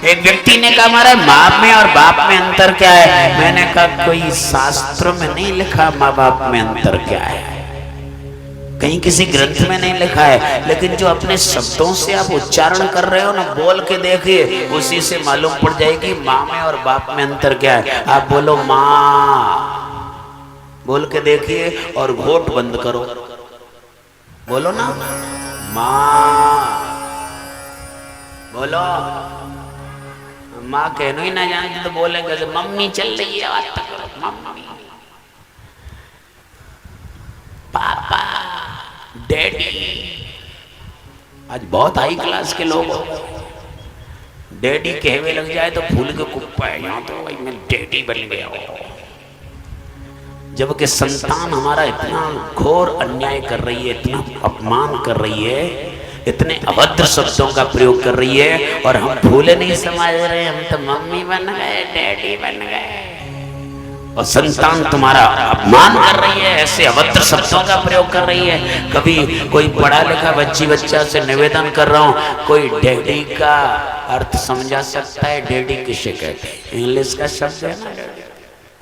एक व्यक्ति ने कहा हमारे माँ में और बाप में अंतर क्या है? मैंने कहा कोई शास्त्रों में नहीं लिखा माँ बाप में अंतर क्या है, कहीं किसी ग्रंथ में नहीं लिखा है, लेकिन जो अपने शब्दों से आप उच्चारण कर रहे हो ना, बोल के देखिए, उसी से मालूम पड़ जाएगी माँ में और बाप में अंतर क्या है। आप बोलो माँ, बोल के देखिए और घोट बंद करो, बोलो ना माँ, बोलो। माँ कहना ही ना जानते तो बोलेंगे तो मम्मी चल रही है, बात करो मम्मी, पापा, डैडी। आज बहुत हाई क्लास के लोग हो, डैडी कहवे लग जाए तो फूल के कुप्पा है, यहाँ तो भाई मैं डैडी बन गया हूँ। जबकि संतान हमारा इतना घोर अन्याय कर रही है, इतना अपमान कर रही है, इतने अभद्र शब्दों का प्रयोग कर रही है, और हम भूले नहीं समझ रहे, हम तो मम्मी बन गए, डैडी बन गए, और संतान तुम्हारा अपमान कर रही है, ऐसे अभद्र शब्दों का प्रयोग कर रही है। कभी कोई पढ़ा लिखा बच्चा से निवेदन कर रहा हूँ, कोई डैडी का अर्थ समझा सकता है? डैडी किसे कहते हैं? इंग्लिश का शब्द है ना,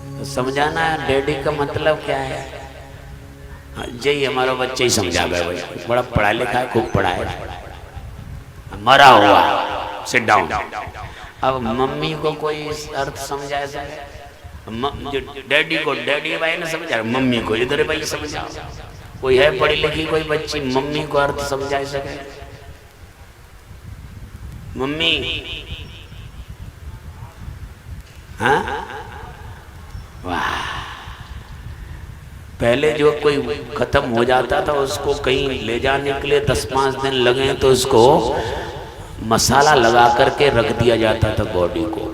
तो समझाना है डैडी का मतलब क्या है। जी हमारा बच्चा ही समझा गया, भाई बड़ा पढ़ा लिखा है, खूब पढ़ा है, मरा हुआ, सिट डाउन। अब मम्मी को कोई अर्थ समझा सके? जो डैडी को डैडी भाई ने समझा, मम्मी को इधर भाई समझा। कोई है पढ़ी लिखी कोई बच्ची मम्मी को अर्थ समझा सके? मम्मी, हाँ वाह। पहले जो कोई खत्म हो जाता था उसको कहीं ले जाने के लिए 10-5 दिन लगे तो उसको मसाला लगा करके रख दिया जाता था बॉडी को,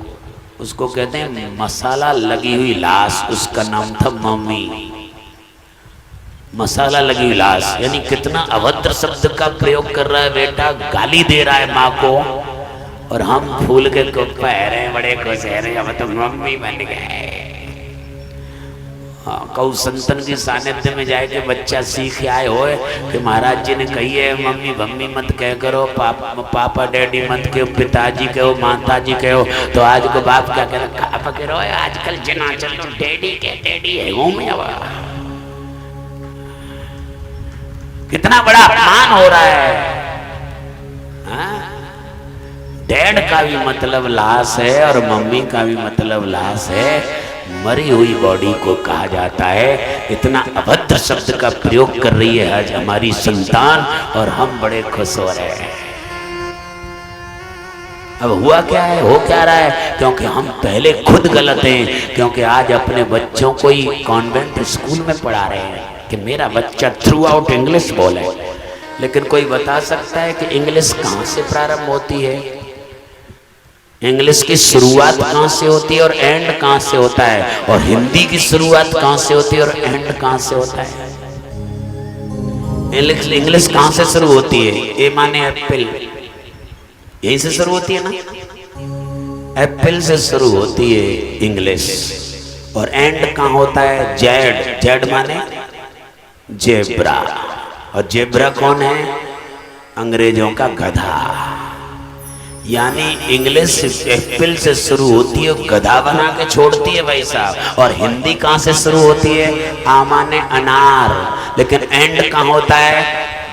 उसको कहते हैं मसाला लगी हुई लाश, उसका नाम था मम्मी। मसाला लगी हुई लाश, यानी कितना अभद्र शब्द का प्रयोग कर रहा है बेटा, गाली दे रहा है माँ को, और हम फूल के कुप्पा रहे, बड़े खुश है रहे, अब तो मम्मी बन गए। कऊ संतन की सानिध्य में जाए के बच्चा सीख आए हो कि महाराज जी ने कही है मम्मी मम्मी मत कह करो, पापा डैडी मत कहो, पिताजी कहो, माताजी कहो। तो आज को बाप क्या कह रहा, पापा कह रहे हो आजकल जना चल तो डैडी के डैडी है वो में। कितना बड़ा अपमान हो रहा है। डैड का भी मतलब लाश है और मम्मी का भी मतलब लाश है, मरी हुई बॉडी को कहा जाता है। इतना अभद्र शब्द का प्रयोग कर रही है आज हमारी संतान, और हम बड़े खुश हो रहे हैं। अब हुआ क्या है, हो क्या रहा है? क्योंकि हम पहले खुद गलत हैं, क्योंकि आज अपने बच्चों को ही कॉन्वेंट स्कूल में पढ़ा रहे हैं कि मेरा बच्चा थ्रू आउट इंग्लिश बोले। लेकिन कोई बता सकता है कि इंग्लिश कहाँ से प्रारंभ होती है? इंग्लिश की शुरुआत कहाँ से होती है और एंड कहाँ से होता है? और हिंदी की शुरुआत कहाँ से होती है और एंड कहाँ से होता है? इंग्लिश कहाँ से शुरू होती है? ए माने एप्पल, यहीं से शुरू होती है ना, एप्पल से शुरू होती है इंग्लिश। और एंड कहाँ होता है? जेड, जेड माने जेब्रा, और जेब्रा कौन है? अंग्रेजों का गधा। यानी इंग्लिश एप्पल से शुरू होती है, गधा बना के छोड़ती है भाई साहब। और हिंदी कहाँ से शुरू होती है? आ माने अनार, लेकिन एंड कहाँ होता है?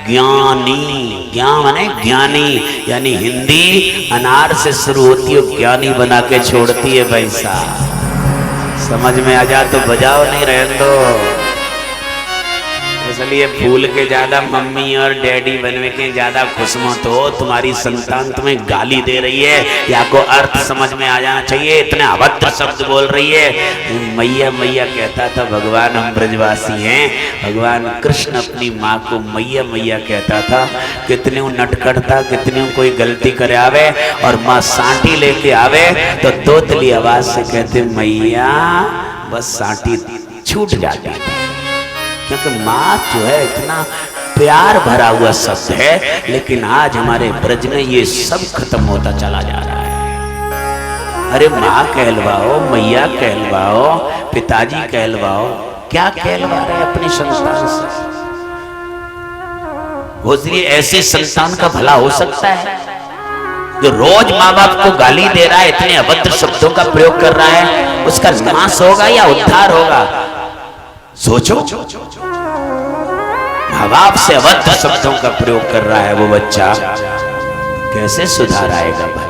ज्ञानी, ज्ञान माने ज्ञानी। यानी हिंदी अनार से शुरू होती है, ज्ञानी बना के छोड़ती है भाई साहब। समझ में आ जा तो बजाओ, नहीं रहने दो। इसलिए फूल के ज्यादा मम्मी और डैडी बनने के ज्यादा खुश मत हो। तुम्हारी संतान तुम्हें गाली दे रही है, या को अर्थ समझ में आ जाना चाहिए, इतने अभद्र शब्द बोल रही है। मैया मैया कहता था भगवान, हम ब्रजवासी हैं, भगवान कृष्ण अपनी माँ को मैया मैया कहता था। कितने नटखट था, कितने कोई गलती करे आवे और माँ सांटी लेके आवे तो तोतली आवाज से कहते मैया, बस सांटी छूट जाती थी। क्योंकि माँ जो है इतना प्यार भरा हुआ शब्द है, लेकिन आज हमारे ब्रज में ये सब खत्म होता चला जा रहा है। अरे माँ कहलवाओ, मैया कहलवाओ, पिताजी कहलवाओ, क्या कहलवा रहे अपनी संतान से? वो इसलिए ऐसी संतान का भला हो सकता है? जो रोज माँ बाप को गाली दे रहा है, इतने अभद्र शब्दों का प्रयोग कर रहा है, उसका नाश होगा या उद्धार होगा? सोचो। माँ बाप से अभद्र शब्दों का प्रयोग कर रहा है वो बच्चा, कैसे सुधार आएगा भाई?